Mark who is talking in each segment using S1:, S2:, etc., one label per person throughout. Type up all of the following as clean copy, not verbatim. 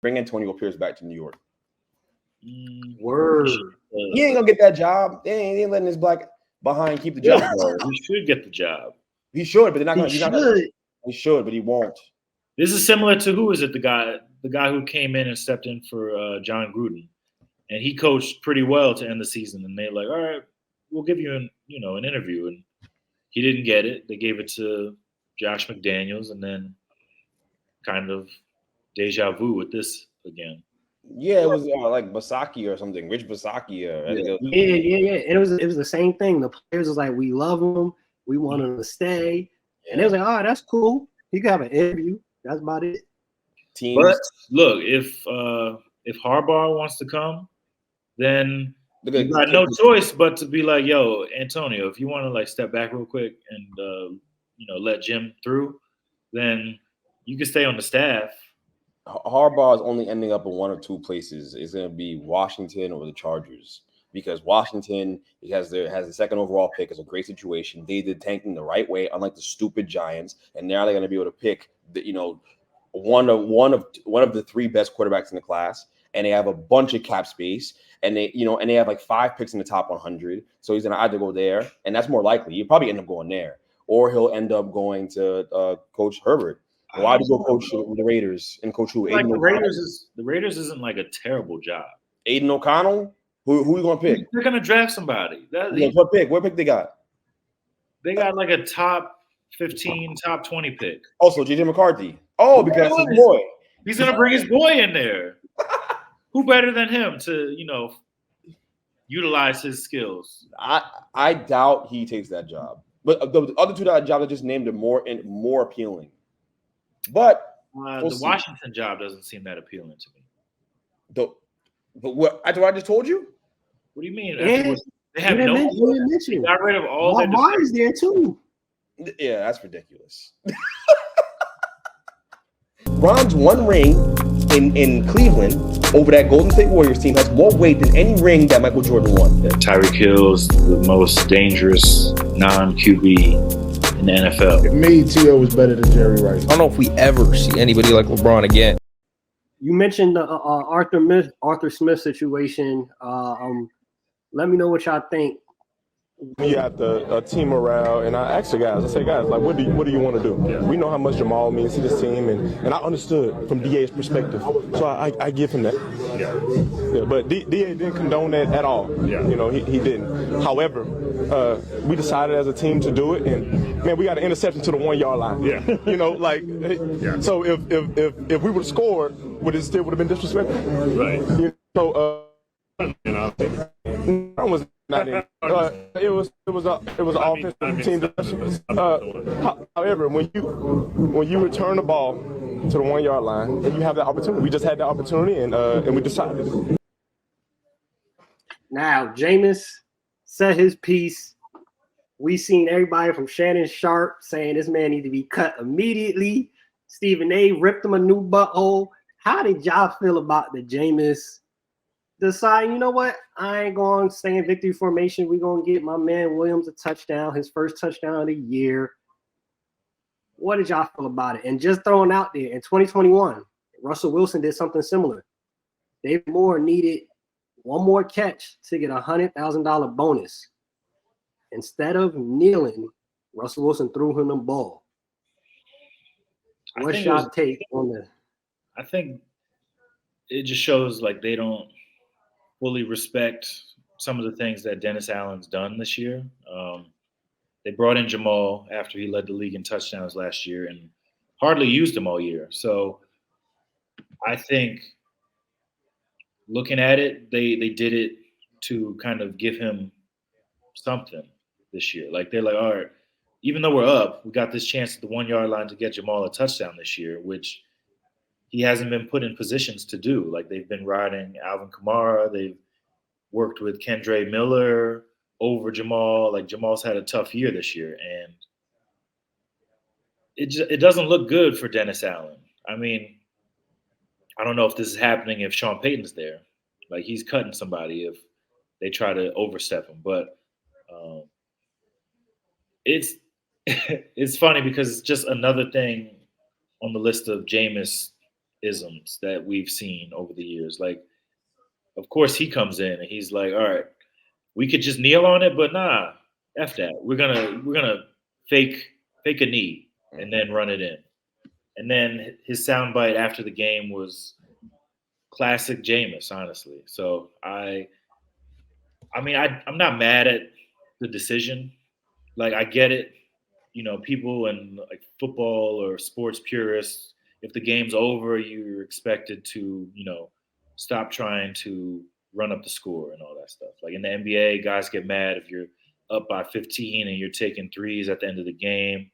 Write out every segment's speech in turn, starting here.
S1: Bring Antonio Pierce back to New York.
S2: Word.
S1: He ain't gonna get that job. He ain't letting his black behind keep the job.
S3: He should get the job.
S1: He should, but they're not gonna.
S2: He
S1: should, but he won't.
S3: This is similar to who is it? The guy who came in and stepped in for John Gruden, and he coached pretty well to end the season. And they're like, "All right, we'll give you an interview," and he didn't get it. They gave it to Josh McDaniels, and then kind of deja vu with this again.
S1: Yeah, it was like Basaki or something, Rich Basaki.
S2: Yeah. And it was the same thing. The players was like, we love him, we want him to stay, and they was like, oh, that's cool. He could have an interview. That's about it.
S1: Teams.
S3: But look, if Harbaugh wants to come, then you got no choice but to be like, yo, Antonio, if you want to like step back real quick and let Jim through, then you can stay on the staff.
S1: Harbaugh is only ending up in one of two places. It's going to be Washington or the Chargers, because Washington has the second overall pick. It's a great situation. They did tanking the right way, unlike the stupid Giants, and now they're going to be able to pick one of the three best quarterbacks in the class, and they have a bunch of cap space, and they have like 5 picks in the top 100. So he's going to either go there, and that's more likely. He'll probably end up going there, or he'll end up going to Coach Herbert. Why do you go coach the Raiders and coach who?
S3: Like the Raiders isn't like a terrible job.
S1: Aiden O'Connell? Who are you gonna pick?
S3: They're gonna draft somebody.
S1: What pick? What pick they got?
S3: They got like a top 15, top 20 pick.
S1: Also, JJ McCarthy. Oh, because that's his boy.
S3: He's gonna bring his boy in there. Who better than him to utilize his skills?
S1: I doubt he takes that job. But the other two jobs I just named are more appealing. But
S3: the Washington job doesn't seem that appealing to me.
S1: But what I just told you?
S3: What do you mean?
S2: And
S3: they have no. They got rid of all their.
S2: Martin's there too.
S1: Yeah, that's ridiculous. Ron's one ring in Cleveland over that Golden State Warriors team has more weight than any ring that Michael Jordan won.
S3: Yeah, Tyreek Hill's the most dangerous non-QB in the NFL.
S4: If me, T.O. was better than Jerry Rice.
S5: I don't know if we ever see anybody like LeBron again.
S2: You mentioned the Arthur Smith situation. Let me know what y'all think.
S6: You got the team morale, and I asked the guys, I said, guys, like, what do you want to do? Yeah. We know how much Jamal means to this team, and I understood from DA's perspective, so I give him that. Yeah, but DA didn't condone that at all. Yeah. He didn't. However, we decided as a team to do it, and man, we got an interception to the 1 yard line. Yeah. So if we would have scored, would it still would have been disrespectful? Right. I was not in. It was an offensive team decision. However, when you return the ball to the 1 yard line and you have that opportunity, we just had the opportunity and we decided.
S2: Now, Jameis said his piece. We seen everybody from Shannon Sharp saying this man need to be cut immediately. Stephen A. ripped him a new butthole. How did y'all feel about the Jameis decide, you know what? I ain't going to stay in victory formation. We're going to get my man Williams a touchdown, his first touchdown of the year. What did y'all feel about it? And just throwing out there, in 2021, Russell Wilson did something similar. Dave Moore needed one more catch to get a $100,000 bonus. Instead of kneeling, Russell Wilson threw him the ball. What's y'all take on that?
S3: I think it just shows like they don't fully respect some of the things that Dennis Allen's done this year. They brought in Jamal after he led the league in touchdowns last year and hardly used him all year. So I think looking at it, they did it to kind of give him something this year. Like they're like, all right, even though we're up, we got this chance at the 1 yard line to get Jamal a touchdown this year, which he hasn't been put in positions to do. Like they've been riding Alvin Kamara. They've worked with Kendre Miller over Jamal. Like Jamal's had a tough year this year, and it doesn't look good for Dennis Allen. I mean, I don't know if this is happening if Sean Payton's there. Like he's cutting somebody if they try to overstep him. But it's it's funny because it's just another thing on the list of Jameis isms that we've seen over the years. Like, of course, he comes in and he's like, "All right, we could just kneel on it, but nah, f that. We're gonna fake a knee and then run it in." And then his soundbite after the game was classic Jameis, honestly. So I'm not mad at the decision. Like, I get it. People and like football or sports purists, if the game's over, you're expected to, stop trying to run up the score and all that stuff. Like in the NBA, guys get mad if you're up by 15 and you're taking threes at the end of the game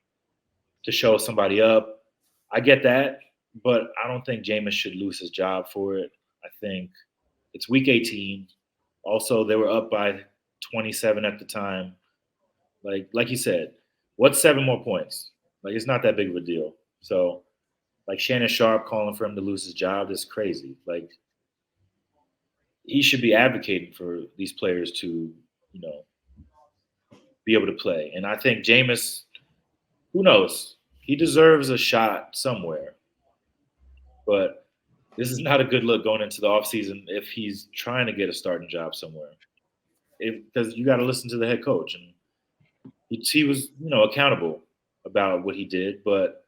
S3: to show somebody up. I get that, but I don't think Jameis should lose his job for it. I think it's week 18. Also, they were up by 27 at the time. Like you said, what's 7 more points? Like, it's not that big of a deal. So, like, Shannon Sharp calling for him to lose his job is crazy. Like, he should be advocating for these players to, be able to play. And I think Jameis, who knows? He deserves a shot somewhere. But this is not a good look going into the offseason if he's trying to get a starting job somewhere. Because you got to listen to the head coach. And he was, accountable about what he did. But,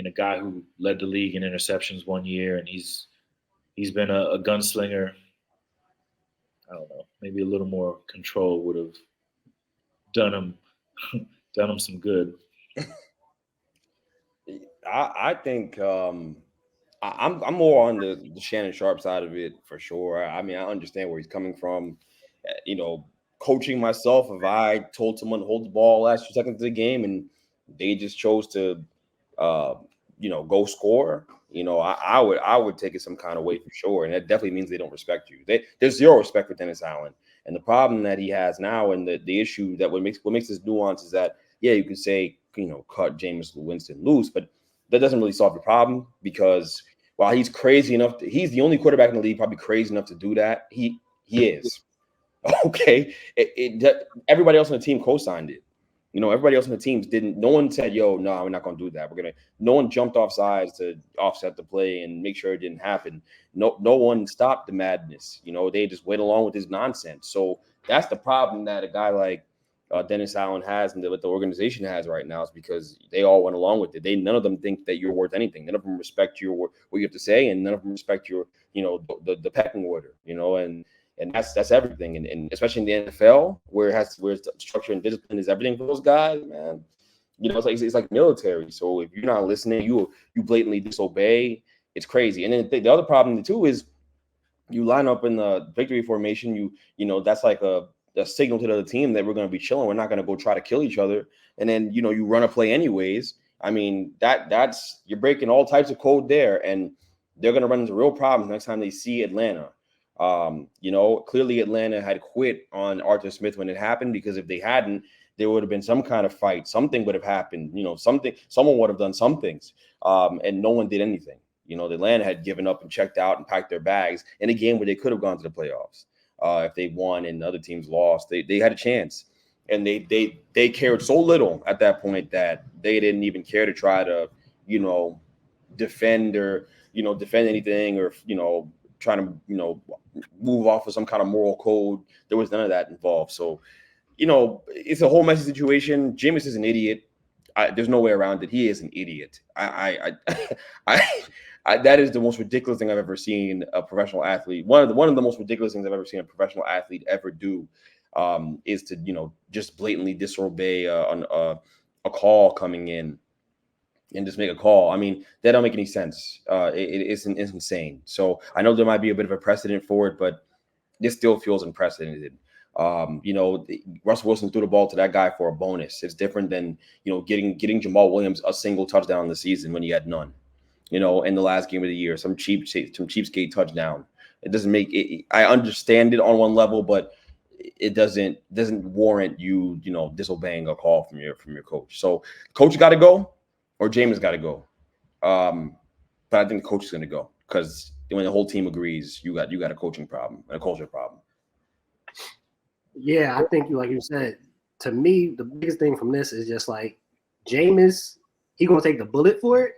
S3: a guy who led the league in interceptions one year, and he's been a gunslinger. I don't know. Maybe a little more control would have done him some good.
S1: I think I'm more on the Shannon Sharp side of it for sure. I understand where he's coming from. Coaching myself, if I told someone to hold the ball last 2 seconds of the game and they just chose to, go score, I would take it some kind of way for sure. And that definitely means they don't respect you. There's zero respect for Dennis Allen. And the problem that he has now, and the issue that what makes this nuance is that, yeah, you could say, cut Jameis Winston loose, but that doesn't really solve the problem, because while he's crazy enough, he's the only quarterback in the league probably crazy enough to do that. He is. Okay. Everybody else on the team co-signed it. Everybody else on the teams didn't. No one said, "Yo, no, we're not going to do that. No one jumped off sides to offset the play and make sure it didn't happen. No one stopped the madness. They just went along with this nonsense. So that's the problem that a guy like Dennis Allen has, and what the organization has right now, is because they all went along with it. None of them think that you're worth anything. None of them respect what you have to say, and none of them respect your, the pecking order. And that's everything. And especially in the NFL, where structure and discipline is everything for those guys, man. It's like military. So if you're not listening, you blatantly disobey. It's crazy. And then the other problem too is you line up in the victory formation. That's like a signal to the other team that we're going to be chilling. We're not going to go try to kill each other. And then you run a play anyways. That's you're breaking all types of code there, and they're going to run into real problems next time they see Atlanta. Clearly Atlanta had quit on Arthur Smith when it happened, because if they hadn't, there would have been some kind of fight. Something would have happened. Someone would have done some things, and no one did anything. Atlanta had given up and checked out and packed their bags in a game where they could have gone to the playoffs. If they won and other teams lost, they had a chance, and they cared so little at that point that they didn't even care to try to, defend anything, or trying to move off of some kind of moral code. There was none of that involved. So it's a whole messy situation. Jameis is an idiot. There's no way around it. He is an idiot. That is the most ridiculous thing I've ever seen a professional athlete. One of the most ridiculous things I've ever seen a professional athlete ever do is to just blatantly disobey a call coming in and just make a call. That don't make any sense. It's insane. So I know there might be a bit of a precedent for it, but this still feels unprecedented. Russell Wilson threw the ball to that guy for a bonus. It's different than, getting Jamal Williams a single touchdown in the season when he had none, in the last game of the year, some cheapskate touchdown. It doesn't make it. I understand it on one level, but it doesn't warrant you, disobeying a call from your coach. So coach got to go, or Jameis got to go. But I think the coach is going to go, because when the whole team agrees, you got a coaching problem and a culture problem.
S2: Yeah, I think, like you said, to me, the biggest thing from this is just like Jameis, he gonna take the bullet for it,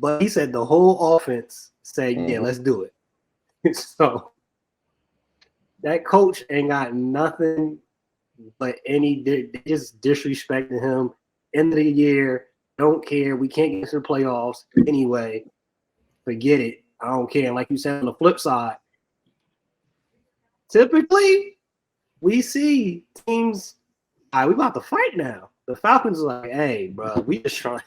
S2: But he said the whole offense said, yeah, let's do it. So that coach ain't got nothing but they just disrespecting him. End of the year, don't care. We can't get to the playoffs anyway. Forget it. I don't care. And like you said, on the flip side, typically we see teams, all right, we about to fight now. The Falcons are like, hey, bro, we just trying.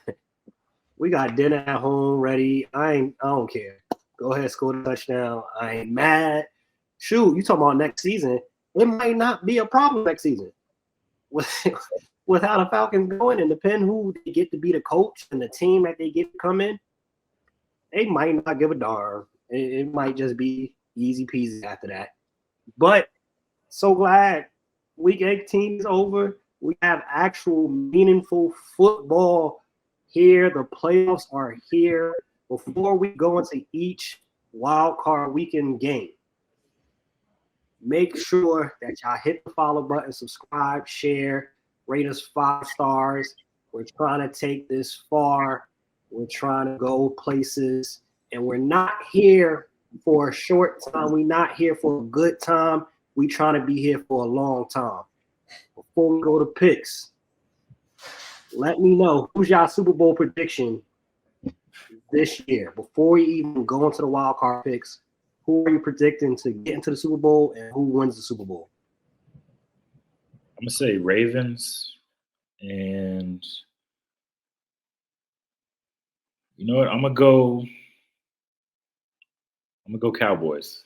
S2: We got dinner at home ready. I don't care. Go ahead, score the touchdown. I ain't mad. Shoot, you talking about next season? It might not be a problem next season with how the Falcons going, and depending who they get to be the coach and the team that they get to come in, they might not give a darn. It might just be easy peasy after that. But so glad week 18 is over. We have actual meaningful football here. The playoffs are here. Before we go into each wild card weekend game, make sure that y'all hit the follow button, subscribe, share, rate us 5 stars. We're trying to take this far. We're trying to go places, and we're not here for a short time. We're not here for a good time. We're trying to be here for a long time. Before we go to picks, let me know who's y'all Super Bowl prediction this year. Before we even go into the wild card picks, who are you predicting to get into the Super Bowl and who wins the Super Bowl?
S3: I'm gonna say Ravens, and you know what? I'm gonna go Cowboys.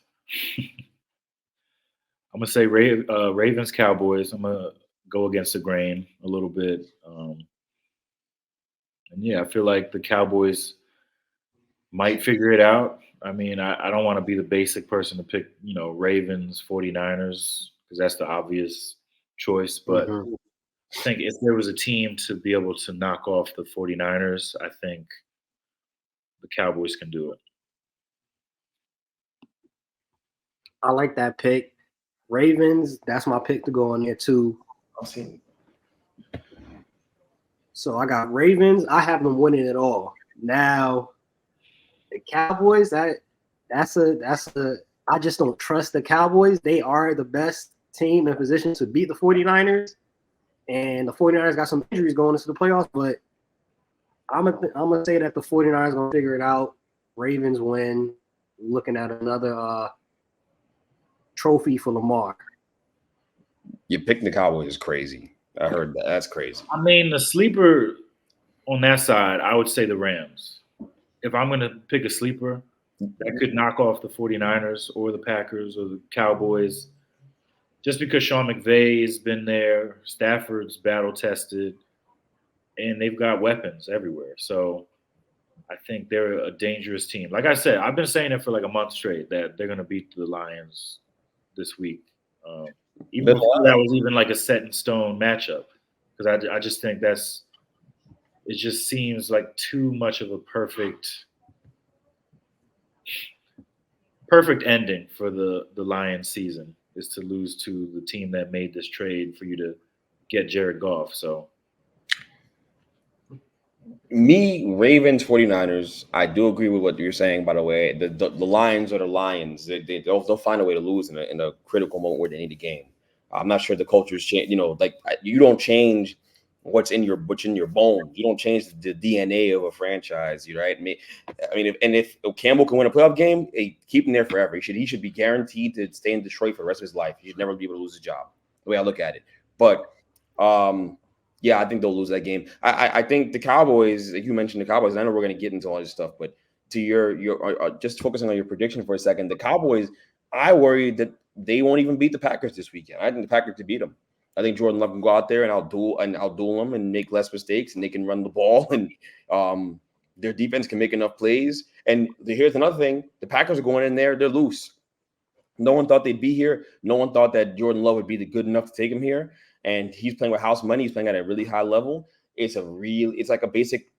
S3: I'm gonna say Ravens, Cowboys. I'm gonna go against the grain a little bit, and yeah, I feel like the Cowboys might figure it out. I mean, I don't want to be the basic person to pick, Ravens, 49ers, because that's the obvious choice. But I think if there was a team to be able to knock off the 49ers, I think the Cowboys can do it.
S2: I like that pick. Ravens, that's my pick to go on there too. So I got Ravens. I have them winning it all. Now, the Cowboys, that's a I just don't trust the Cowboys. They are the best team in position to beat the 49ers. And the 49ers got some injuries going into the playoffs, but I'm gonna say that the 49ers gonna figure it out. Ravens win. Looking at another trophy for Lamar.
S1: You picking the Cowboys is crazy. I heard that. That's crazy.
S3: I mean, the sleeper on that side, I would say the Rams. If I'm going to pick a sleeper that could knock off the 49ers or the Packers or the Cowboys, just because Sean McVay has been there, Stafford's battle-tested, and they've got weapons everywhere. So I think they're a dangerous team. Like I said, I've been saying it for like a month straight that they're going to beat the Lions this week. Even before that was even like a set-in-stone matchup, because I just think it just seems like too much of a perfect ending for the Lions season is to lose to the team that made this trade for you to get Jared Goff. So
S1: me, Ravens, 49ers, I do agree with what you're saying, by the way. The Lions are the Lions. They'll find a way to lose in a critical moment where they need a game. I'm not sure the culture's changed. You don't change what's in your bones. You don't change the DNA of a franchise, right? I mean, if Campbell can win a playoff game, keep him there forever. He should be guaranteed to stay in Detroit for the rest of his life. He should never be able to lose his job. The way I look at it, but yeah, I think they'll lose that game. I think the Cowboys, like you mentioned the Cowboys, and I know we're going to get into all this stuff, but to your just focusing on your prediction for a second, the Cowboys, I worry that they won't even beat the Packers this weekend. I think the Packers could beat them. I think Jordan Love can go out there and I'll duel them and make less mistakes, and they can run the ball, and their defense can make enough plays. And here's another thing: the Packers are going in there; they're loose. No one thought they'd be here. No one thought that Jordan Love would be good enough to take him here. And he's playing with house money. He's playing at a really high level. It's like a basic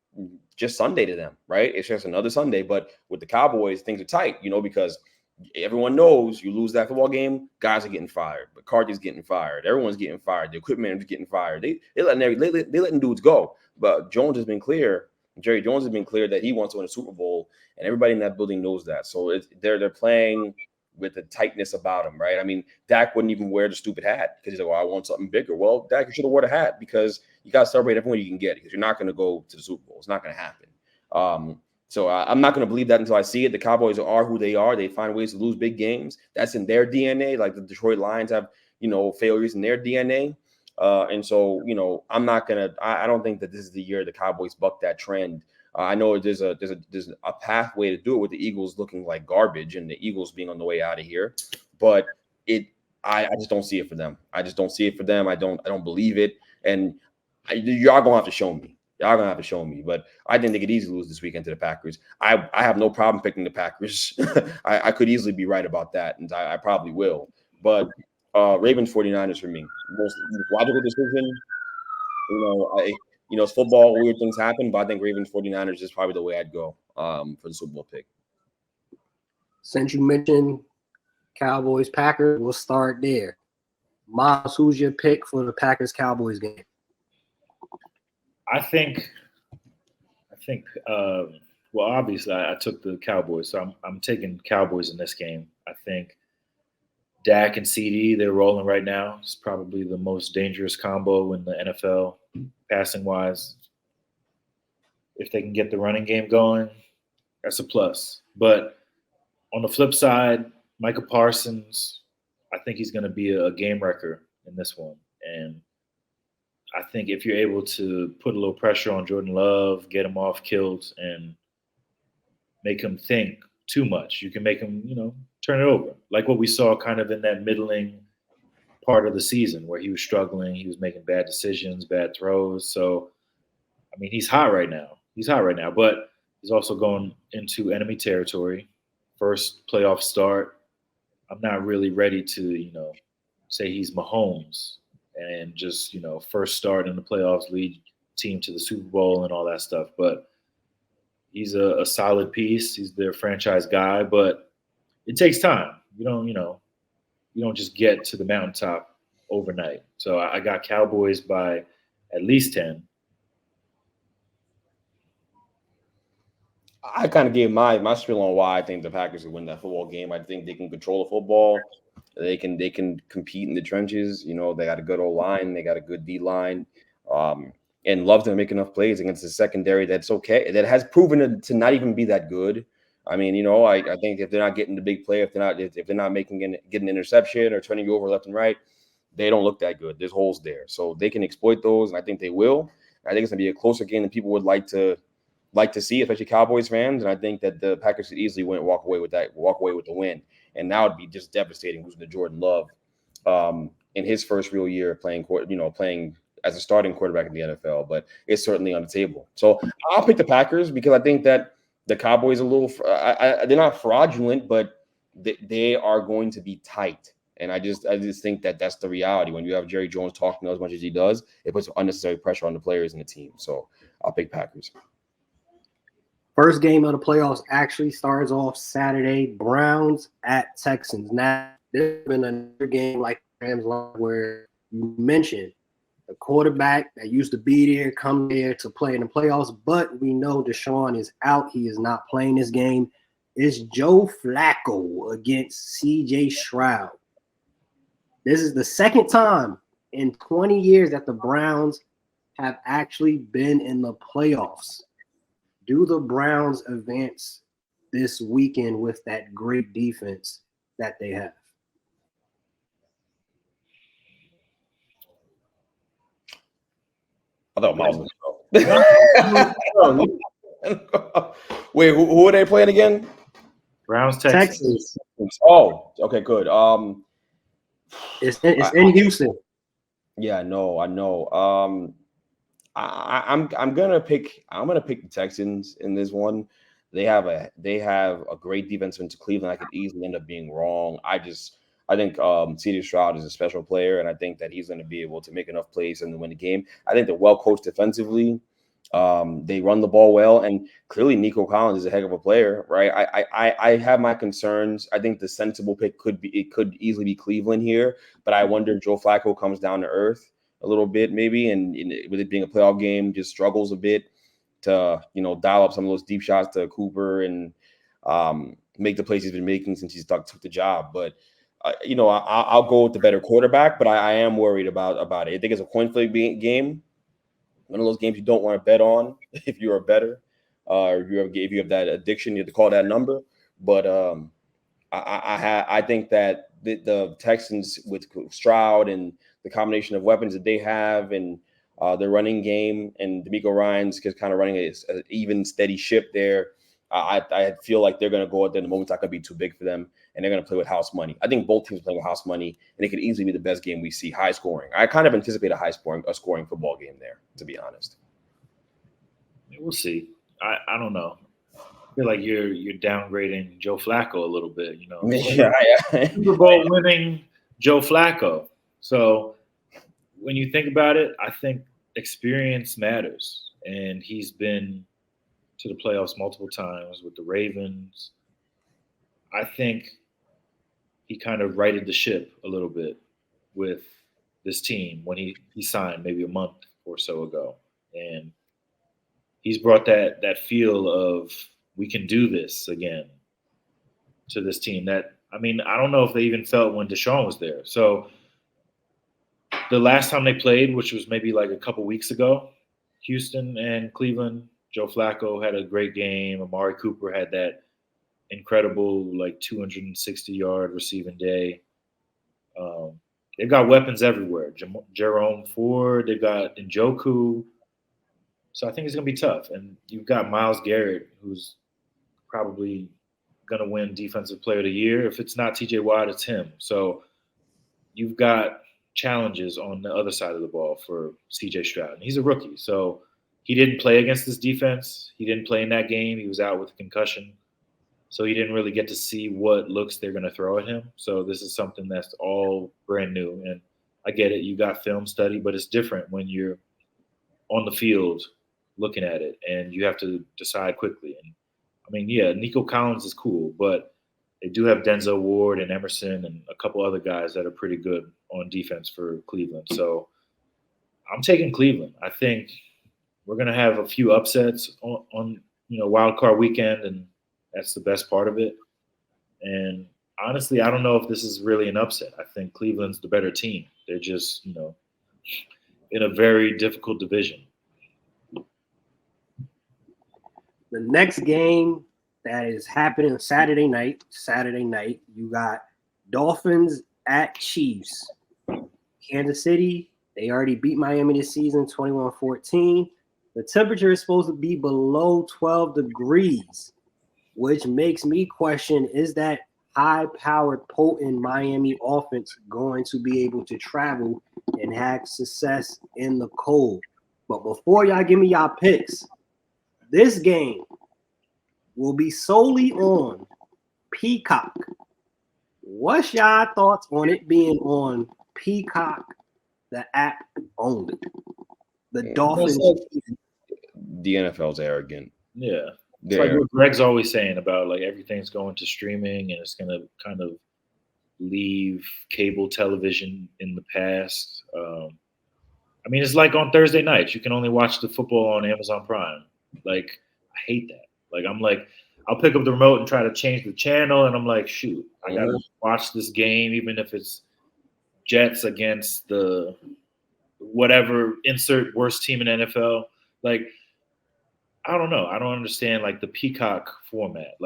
S1: just Sunday to them, right? It's just another Sunday. But with the Cowboys, things are tight, because everyone knows you lose that football game, guys are getting fired. McCarthy's getting fired. Everyone's getting fired. The equipment is getting fired. They letting dudes go. But Jones has been clear Jerry Jones has been clear that he wants to win a Super Bowl, and everybody in that building knows that. So they're playing with the tightness about him, right? I mean, Dak wouldn't even wear the stupid hat because he's like, well, I want something bigger. Well, Dak, you should have worn a hat because you got to celebrate everyone you can get because you're not going to go to the Super Bowl. It's not going to happen. So I'm not going to believe that until I see it. The Cowboys are who they are. They find ways to lose big games. That's in their DNA. Like the Detroit Lions have, failures in their DNA. And so, I'm not going to – I don't think that this is the year the Cowboys buck that trend. I know there's a pathway to do it with the Eagles looking like garbage and the Eagles being on the way out of here, but I just don't see it for them. I just don't see it for them. I don't believe it, and y'all gonna have to show me. Y'all gonna have to show me. But I think they could easily lose this weekend to the Packers. I have no problem picking the Packers. I could easily be right about that, and I probably will. But Ravens 49ers for me, most logical decision. It's football, weird things happen, but I think Ravens 49ers is probably the way I'd go for the Super Bowl pick.
S2: Since you mentioned Cowboys, Packers, we'll start there. Miles, who's your pick for the Packers-Cowboys game?
S3: I think. Well, obviously, I took the Cowboys, so I'm taking Cowboys in this game. I think Dak and CD, they're rolling right now. It's probably the most dangerous combo in the NFL, passing-wise. If they can get the running game going, that's a plus. But on the flip side, Micah Parsons, I think he's going to be a game wrecker in this one. And I think if you're able to put a little pressure on Jordan Love, get him off kilts, and make him think too much, you can make him, turn it over. Like what we saw kind of in that middling part of the season where he was struggling. He was making bad decisions, bad throws. So, I mean, he's hot right now. But he's also going into enemy territory. First playoff start. I'm not really ready to, say he's Mahomes and just, first start in the playoffs, lead team to the Super Bowl and all that stuff. But he's a solid piece. He's their franchise guy, but it takes time. You don't just get to the mountaintop overnight. So I got Cowboys by at least 10.
S1: I kind of gave my spiel on why I think the Packers will win that football game. I think they can control the football. They can compete in the trenches. They got a good O line. They got a good D line. And Love's going to make enough plays against the secondary that's okay. That has proven to not even be that good. I mean, I think if they're not getting the big play, if they're not getting an interception or turning you over left and right, they don't look that good. There's holes there, so they can exploit those, and I think they will. I think it's gonna be a closer game than people would like to see, especially Cowboys fans. And I think that the Packers could easily walk away with the win. And now it'd be just devastating losing to Jordan Love in his first real year playing as a starting quarterback in the NFL. But it's certainly on the table. So I'll pick the Packers because I think that the Cowboys they're not fraudulent, but they are going to be tight. And I just think that that's the reality. When you have Jerry Jones talking as much as he does, it puts unnecessary pressure on the players and the team. So I'll pick Packers.
S2: First game of the playoffs actually starts off Saturday. Browns at Texans. Now, there's been another game like Rams where you mentioned the quarterback that used to be there, come there to play in the playoffs, but we know Deshaun is out. He is not playing this game. It's Joe Flacco against C.J. Stroud. This is the second time in 20 years that the Browns have actually been in the playoffs. Do the Browns advance this weekend with that great defense that they have?
S1: I thought Miles was Wait, who are they playing again?
S3: Browns, Texans.
S1: Oh, okay, good.
S2: It's in Houston.
S1: Yeah, I know. I'm gonna pick the Texans in this one. They have a great defense into Cleveland. I could easily end up being wrong. I think C.J. Stroud is a special player, and I think that he's going to be able to make enough plays and win the game. I think they're well coached defensively. They run the ball well, and clearly Nico Collins is a heck of a player, right? I have my concerns. I think the sensible pick could easily be Cleveland here, but I wonder if Joe Flacco comes down to earth a little bit, maybe, and with it being a playoff game, just struggles a bit to dial up some of those deep shots to Cooper and make the plays he's been making since he's took the job. But I'll go with the better quarterback, but I am worried about it. I think it's a coin flip game. One of those games you don't want to bet on if you're a bettor, or if you have that addiction, you have to call that number. But I think that the Texans with Stroud and the combination of weapons that they have and their running game and DeMeco Ryans just kind of running an even, steady ship there. I feel like they're going to go out there. The moment's not going to be too big for them, and they're going to play with house money. I think both teams play with house money, and it could easily be the best game we see, high scoring. I kind of anticipate a scoring football game there, to be honest.
S3: We'll see. I don't know. I feel like you're downgrading Joe Flacco a little bit,
S1: Yeah.
S3: Super Bowl winning Joe Flacco. So when you think about it, I think experience matters, and he's been to the playoffs multiple times with the Ravens. I think he kind of righted the ship a little bit with this team when he signed maybe a month or so ago. And he's brought that feel of we can do this again to this team. I don't know if they even felt when Deshaun was there. So the last time they played, which was maybe like a couple weeks ago, Houston and Cleveland, Joe Flacco had a great game. Amari Cooper had that incredible 260-yard receiving day. They've got weapons everywhere. Jerome Ford, they've got Njoku. So I think it's going to be tough. And you've got Myles Garrett, who's probably going to win Defensive Player of the Year. If it's not TJ Watt, it's him. So you've got challenges on the other side of the ball for CJ Stroud. And he's a rookie. So he didn't play against this defense. He didn't play in that game. He was out with a concussion. So he didn't really get to see what looks they're going to throw at him. So this is something that's all brand new. And I get it. You got film study, but it's different when you're on the field looking at it and you have to decide quickly. And Nico Collins is cool, but they do have Denzel Ward and Emerson and a couple other guys that are pretty good on defense for Cleveland. So I'm taking Cleveland. I think we're going to have a few upsets on wild card weekend, and that's the best part of it. And honestly, I don't know if this is really an upset. I think Cleveland's the better team. They're just, in a very difficult division.
S2: The next game that is happening Saturday night, you got Dolphins at Chiefs. Kansas City, they already beat Miami this season, 21-14. The temperature is supposed to be below 12 degrees, which makes me question, is that high-powered, potent Miami offense going to be able to travel and have success in the cold? But before y'all give me y'all picks, this game will be solely on Peacock. What's y'all thoughts on it being on Peacock, the app only? The Dolphins.
S1: The NFL's arrogant.
S3: Yeah. It's like what Greg's always saying about everything's going to streaming and it's going to kind of leave cable television in the past. It's like on Thursday nights, you can only watch the football on Amazon Prime. I hate that. I'll pick up the remote and try to change the channel, and I'm like, shoot, I got to watch this game, even if it's Jets against the whatever, insert worst team in NFL. I don't know. I don't understand the Peacock format.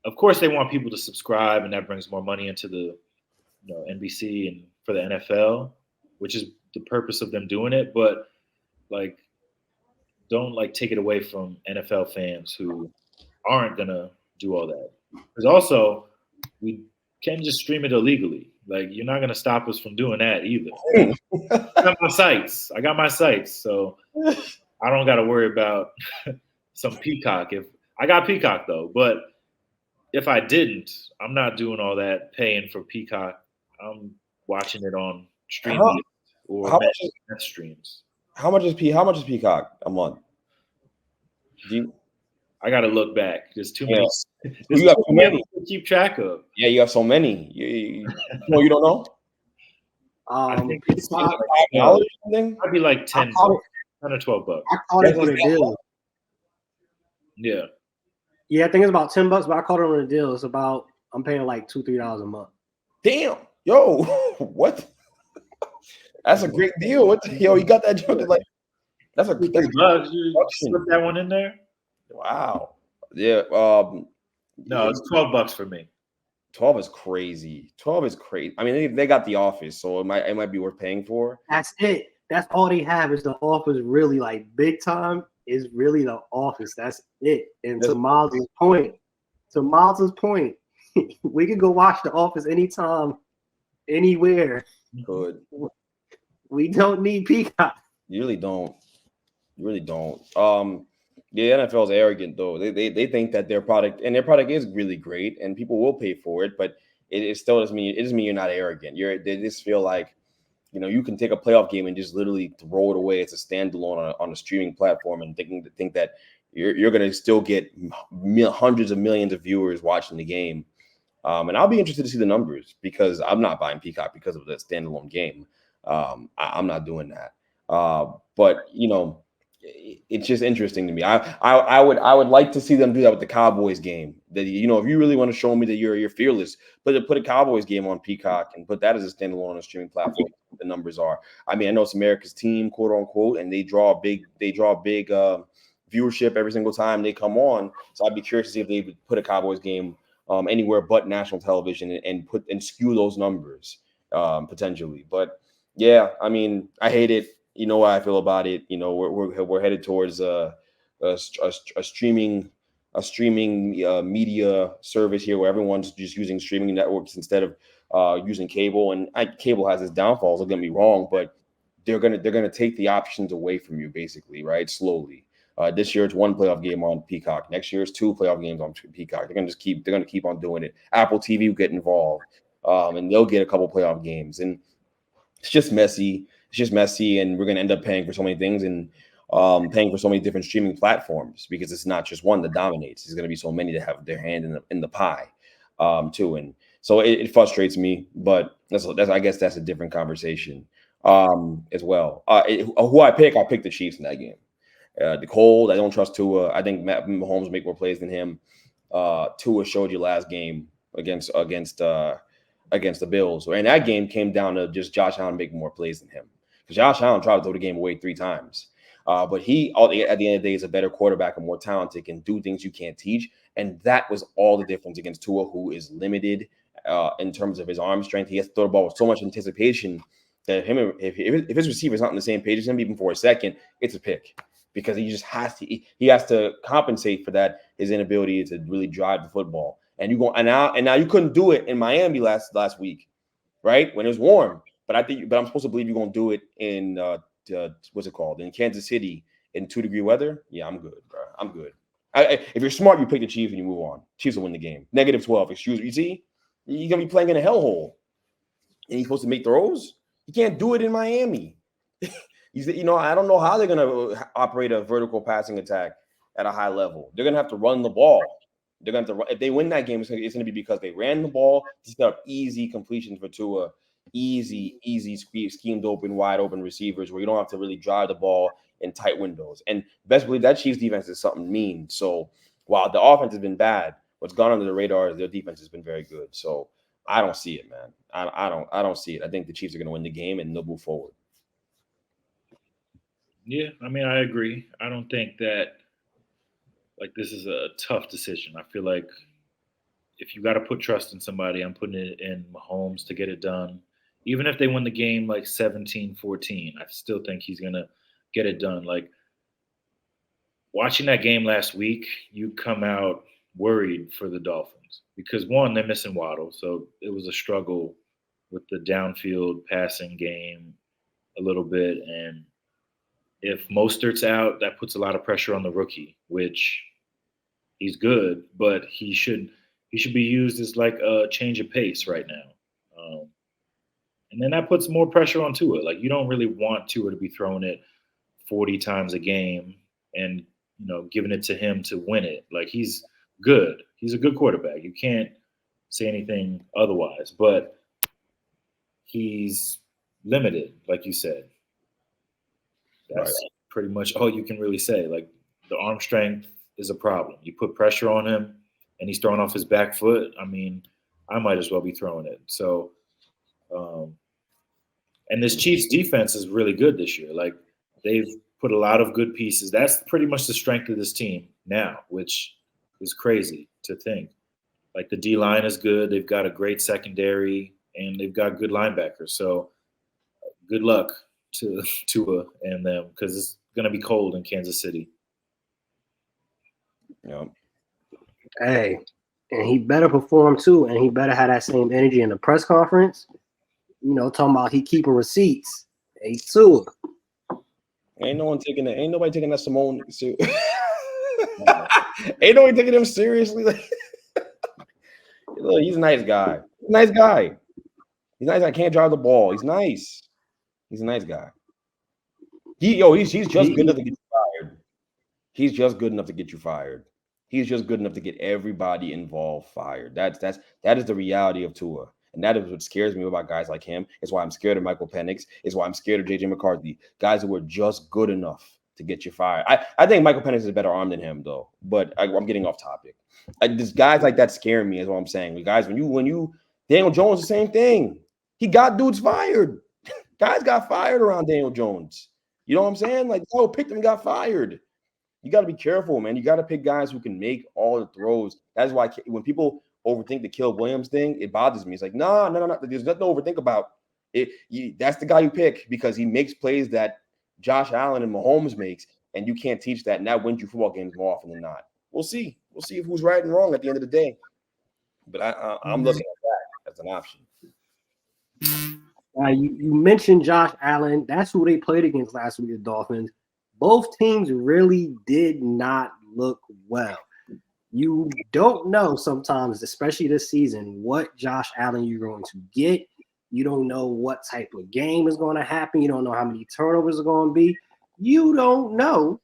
S3: Of course they want people to subscribe, and that brings more money into the NBC and for the NFL, which is the purpose of them doing it. But don't take it away from NFL fans who aren't gonna do all that. Because also we can just stream it illegally. You're not gonna stop us from doing that either. I got my sites, so I don't got to worry about some Peacock. If I got Peacock though, but if I didn't, I'm not doing all that paying for Peacock. I'm watching it on streaming or net streams.
S1: How much is Peacock a month?
S3: I got to look back. There's too many.
S1: You got too many
S3: to keep track of.
S1: Yeah, you have so many. You don't know?
S3: I think it's
S1: $5 something.
S3: I'd be like $10 or $12.
S2: I caught it for the deal.
S3: Yeah.
S2: Yeah, I think it's about $10, but I caught it on a deal. It's about I'm paying like $2-3 a month.
S1: Damn, yo, what? That's a great deal. Yo, you got that joke? Like that's
S3: $2-3. You
S1: production.
S3: slip that one in there?
S1: Wow. Yeah.
S3: No, it's $12 for me.
S1: 12 is crazy. 12 is crazy. I mean, they got The Office, so it might be worth paying for.
S2: That's it. That's all they have is The Office. Really, like big time is really The Office. That's it. And to Miles's point, we could go watch The Office anytime, anywhere.
S1: Good.
S2: We don't need Peacock.
S1: You really don't. You really don't. The NFL is arrogant though. They think that their product is really great and people will pay for it, but it still doesn't mean you're not arrogant. They just feel like you can take a playoff game and just literally throw it away as a standalone on a streaming platform and think that you're going to still get hundreds of millions of viewers watching the game. And I'll be interested to see the numbers because I'm not buying Peacock because of the standalone game. I'm not doing that. But it's just interesting to me. I would like to see them do that with the Cowboys game. That if you really want to show me that you're fearless, put a Cowboys game on Peacock and put that as a standalone on a streaming platform. The numbers are. I mean, I know it's America's team, quote unquote, and they draw a big viewership every single time they come on. So I'd be curious to see if they would put a Cowboys game anywhere but national television and skew those numbers potentially. But yeah, I mean, I hate it. You know how I feel about it. We're headed towards a streaming media service here where everyone's just using streaming networks instead of using cable. And cable has its downfalls. Don't get me wrong, but they're gonna take the options away from you basically, right? Slowly. This year it's one playoff game on Peacock. Next year it's 2 playoff games on Peacock. They're gonna keep on doing it. Apple TV will get involved, and they'll get a couple playoff games. And it's just messy. And we're going to end up paying for so many things and paying for so many different streaming platforms because it's not just one that dominates. There's going to be so many that have their hand in the pie too. And so it frustrates me, but I guess that's a different conversation as well. Who I pick the Chiefs in that game. The Cold, I don't trust Tua. I think Mahomes will make more plays than him. Tua showed you last game against the Bills. And that game came down to just Josh Allen making more plays than him. Because Josh Allen tried to throw the game away 3 times. But he, at the end of the day, is a better quarterback and more talented, can do things you can't teach. And that was all the difference against Tua, who is limited in terms of his arm strength. He has to throw the ball with so much anticipation that if his receiver's not on the same page as him, even for a second, it's a pick. Because he just has to compensate for that, his inability to really drive the football. And now you couldn't do it in Miami last week, right? When it was warm. But I'm supposed to believe you're gonna do it in what's it called? In Kansas City in 2-degree weather. Yeah, I'm good, bro. I'm good. If you're smart, you pick the Chiefs and you move on. Chiefs will win the game. -12. Excuse me. You see, you're gonna be playing in a hellhole, and you're supposed to make throws. You can't do it in Miami. I don't know how they're gonna operate a vertical passing attack at a high level. They're gonna have to run the ball. They're going to have to, if they win that game, it's going to be because they ran the ball, set up easy completions for Tua, easy schemed open, wide open receivers where you don't have to really drive the ball in tight windows. And best believe that Chiefs defense is something mean. So while the offense has been bad, what's gone under the radar is their defense has been very good. So I don't see it, man. I don't see it. I think the Chiefs are going to win the game and they'll move forward.
S3: Yeah, I mean, I agree. I don't think that this is a tough decision. I feel like if you got to put trust in somebody, I'm putting it in Mahomes to get it done. Even if they win the game 17-14, I still think he's going to get it done. Watching that game last week, you come out worried for the Dolphins because, one, they're missing Waddle. So it was a struggle with the downfield passing game a little bit. And if Mostert's out, that puts a lot of pressure on the rookie, which he's good, but he should be used as a change of pace right now. And then that puts more pressure on Tua. You don't really want Tua to be throwing it 40 times a game and, giving it to him to win it. He's good. He's a good quarterback. You can't say anything otherwise, but he's limited, like you said. That's pretty much all you can really say. The arm strength is a problem. You put pressure on him, and he's throwing off his back foot. I mean, I might as well be throwing it. So, and this Chiefs defense is really good this year. Like, they've put a lot of good pieces. That's pretty much the strength of this team now, which is crazy to think. Like, the D-line is good. They've got a great secondary, and they've got good linebackers. So good luck to Tua and them, because it's going to be cold in Kansas City.
S1: Yep.
S2: Hey, and he better perform too, and he better have that same energy in the press conference. You know, talking about he keeping receipts. Hey, Tua.
S1: Ain't nobody taking that Simone seriously. Ain't nobody taking him seriously. Look, he's a nice guy. He's a nice guy. He's nice. I can't drive the ball. He's nice. He's a nice guy. He's just good enough to get you fired. He's just good enough to get you fired. He's just good enough to get everybody involved fired. That is the reality of Tua. And that is what scares me about guys like him. It's why I'm scared of Michael Penix. It's why I'm scared of JJ McCarthy. Guys who are just good enough to get you fired. I think Michael Penix is a better arm than him, though. But I'm getting off topic. Just guys like that scare me, is what I'm saying. Guys, when you Daniel Jones, the same thing. He got dudes fired. Guys got fired around Daniel Jones. You know what I'm saying? Like, picked him, got fired. You got to be careful, man. You got to pick guys who can make all the throws. That's why when people overthink the Caleb Williams thing, it bothers me. It's like, no. There's nothing to overthink about it. That's the guy you pick because he makes plays that Josh Allen and Mahomes makes, and you can't teach that, and that wins you football games more often than not. We'll see. We'll see who's right and wrong at the end of the day. But I'm looking at that as an option.
S2: You mentioned Josh Allen. That's who they played against last week, the Dolphins. Both teams really did not look well. You don't know sometimes, especially this season, what Josh Allen you're going to get. You don't know what type of game is going to happen. You don't know how many turnovers are going to be. You don't know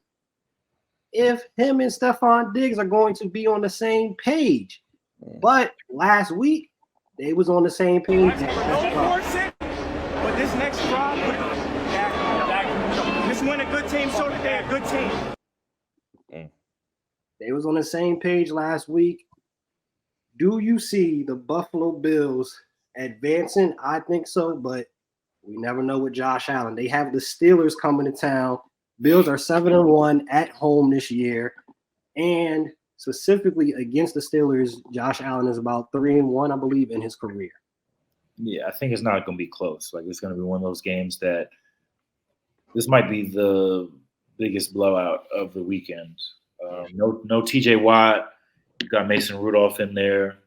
S2: if him and Stephon Diggs are going to be on the same page. But last week, they was on the same page.
S7: But this next drive, this when a good team showed that they're a good team.
S2: They was on the same page last week. Do you see the Buffalo Bills advancing? I think so, but we never know with Josh Allen. They have the Steelers coming to town. Bills are 7-1 at home this year, and specifically against the Steelers, Josh Allen is about 3-1, I believe, in his career.
S3: Yeah, I think it's not going to be close. Like, it's going to be one of those games that this might be the biggest blowout of the weekend. No TJ Watt. You've got Mason Rudolph in there.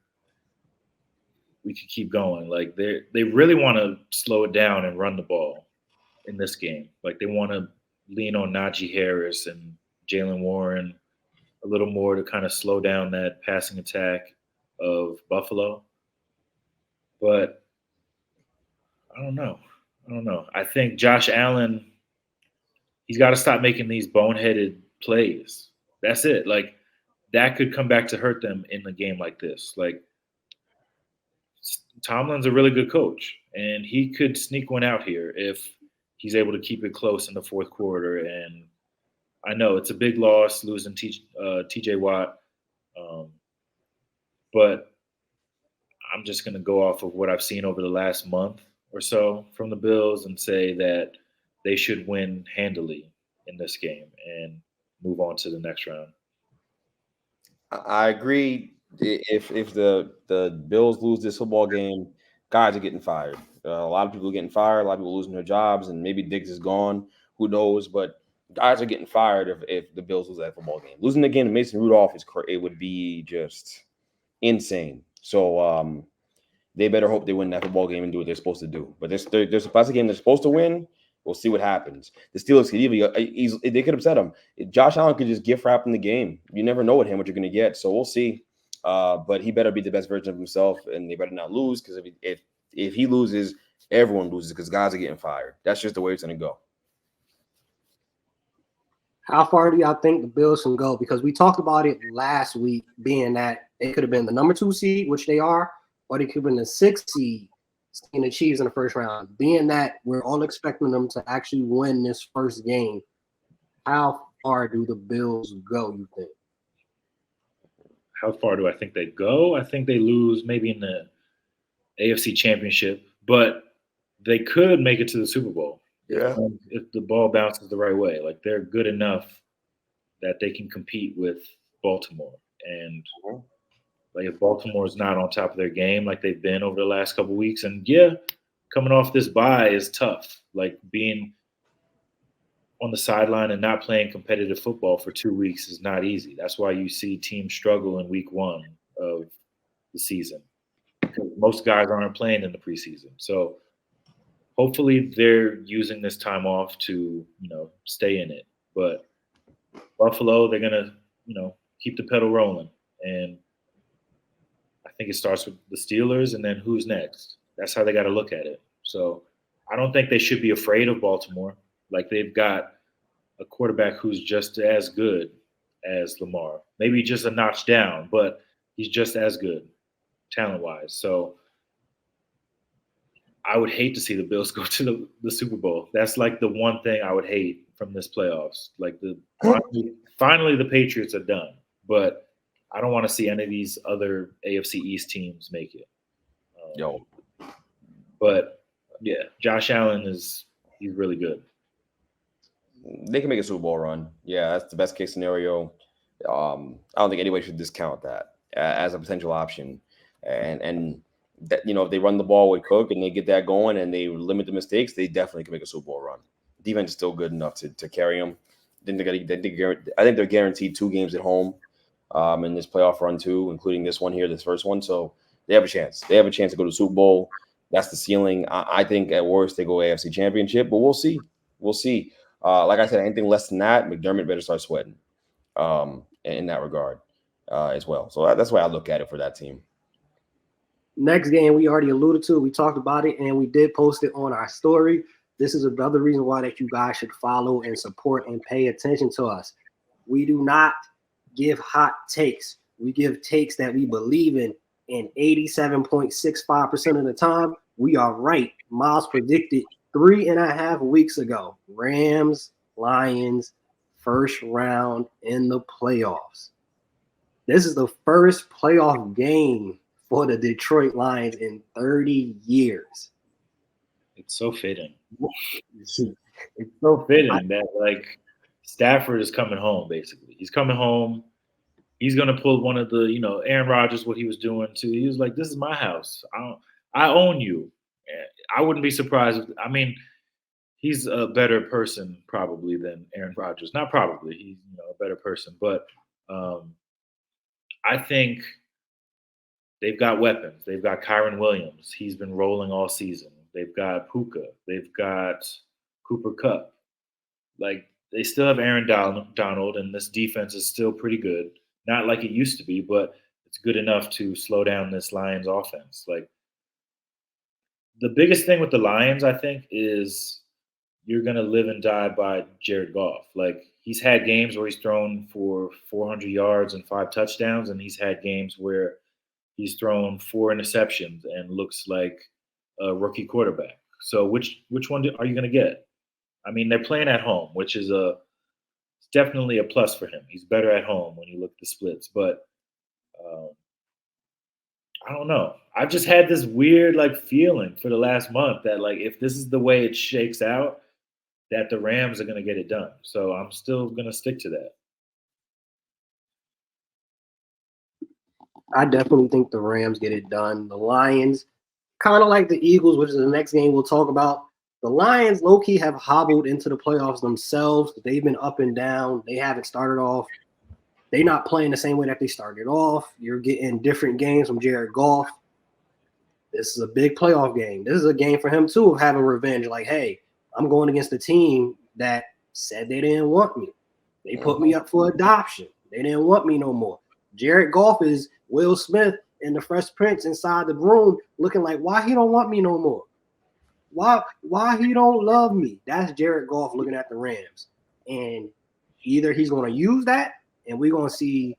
S3: We could keep going. Like, they really want to slow it down and run the ball in this game. Like, they want to lean on Najee Harris and Jalen Warren a little more to kind of slow down that passing attack of Buffalo. But I don't know. I think Josh Allen, he's got to stop making these boneheaded plays. That's it. Like, that could come back to hurt them in a game like this. Like, Tomlin's a really good coach, and he could sneak one out here if he's able to keep it close in the fourth quarter. And I know it's a big loss losing TJ Watt, but I'm just going to go off of what I've seen over the last month or so from the Bills and say that they should win handily in this game and move on to the next round.
S1: I agree. If the Bills lose this football game, guys are getting fired. A lot of people are getting fired. A lot of people are losing their jobs, and maybe Diggs is gone. Who knows? But guys are getting fired if the Bills lose that football game. Losing the game to Mason Rudolph it would be just insane. So they better hope they win that football game and do what they're supposed to do. But there's a classic game they're supposed to win. We'll see what happens. The Steelers could even they could upset them. Josh Allen could just gift wrap in the game. You never know with him what you're going to get. So we'll see. But he better be the best version of himself, and they better not lose, because if he loses, everyone loses, because guys are getting fired. That's just the way it's going to go.
S2: How far do y'all think the Bills can go? Because we talked about it last week, being that they could have been the number 2 seed, which they are, or they could have been the 6th seed in the Chiefs in the first round. Being that we're all expecting them to actually win this first game, how far do the Bills go, you think?
S3: how far do I think they go? I think they lose maybe in the AFC Championship, but they could make it to the Super Bowl if the ball bounces the right way. Like they're good enough that they can compete with Baltimore. And like if Baltimore is not on top of their game like they've been over the last couple of weeks, and coming off this bye is tough. Like being on the sideline and not playing competitive football for 2 weeks is not easy. That's why you see teams struggle in week 1 of the season, because most guys aren't playing in the preseason. So hopefully they're using this time off to, stay in it. But Buffalo, they're going to, keep the pedal rolling. And I think it starts with the Steelers and then who's next. That's how they got to look at it. So I don't think they should be afraid of Baltimore. Like they've got a quarterback who's just as good as Lamar. Maybe just a notch down, but he's just as good talent-wise. So I would hate to see the Bills go to the Super Bowl. That's like the one thing I would hate from this playoffs. Like finally the Patriots are done, but I don't want to see any of these other AFC East teams make it. But yeah, Josh Allen he's really good.
S1: They can make a Super Bowl run. Yeah, that's the best case scenario. I don't think anybody should discount that as a potential option. And that, if they run the ball with Cook and they get that going and they limit the mistakes, they definitely can make a Super Bowl run. Defense is still good enough to carry them. I think they're guaranteed 2 games at home in this playoff run too, including this one here, this first one. So they have a chance. They have a chance to go to the Super Bowl. That's the ceiling. I think at worst they go AFC Championship, but we'll see. We'll see. Like I said, anything less than that, McDermott better start sweating in that regard as well. So that's why I look at it for that team.
S2: Next game we already alluded to. We talked about it, and we did post it on our story. This is another reason why that you guys should follow and support and pay attention to us. We do not give hot takes. We give takes that we believe in, and 87.65% of the time, we are right. Miles predicted 3.5 weeks ago, Rams, Lions, first round in the playoffs. This is the first playoff game for the Detroit Lions in 30 years.
S3: It's so fitting. It's so fitting that like Stafford is coming home. Basically, he's coming home. He's gonna pull one of the, Aaron Rodgers, what he was doing too. He was like, "This is my house. I own you." I wouldn't be surprised. He's a better person probably than Aaron Rodgers. Not probably. He's a better person, but I think they've got weapons. They've got Kyron Williams. He's been rolling all season. They've got Puka. They've got Cooper Kupp. Like they still have Aaron Donald, and this defense is still pretty good. Not like it used to be, but it's good enough to slow down this Lions offense. Like the biggest thing with the Lions, I think, is you're going to live and die by Jared Goff. Like he's had games where he's thrown for 400 yards and 5 touchdowns, and he's had games where he's thrown 4 interceptions and looks like a rookie quarterback. So which one are you going to get? I mean, they're playing at home, which is definitely a plus for him. He's better at home when you look at the splits. But I don't know. I've just had this weird feeling for the last month that if this is the way it shakes out, that the Rams are going to get it done. So I'm still going to stick to that.
S2: I definitely think the Rams get it done. The Lions, kind of like the Eagles, which is the next game we'll talk about. The Lions, low-key, have hobbled into the playoffs themselves. They've been up and down. They haven't started off. They're not playing the same way that they started off. You're getting different games from Jared Goff. This is a big playoff game. This is a game for him, too, of having revenge. Like, hey, I'm going against a team that said they didn't want me. They put me up for adoption. They didn't want me no more. Jared Goff is Will Smith in the Fresh Prince inside the room looking like, why he don't want me no more? Why he don't love me? That's Jared Goff looking at the Rams. And either he's going to use that, and we're going to see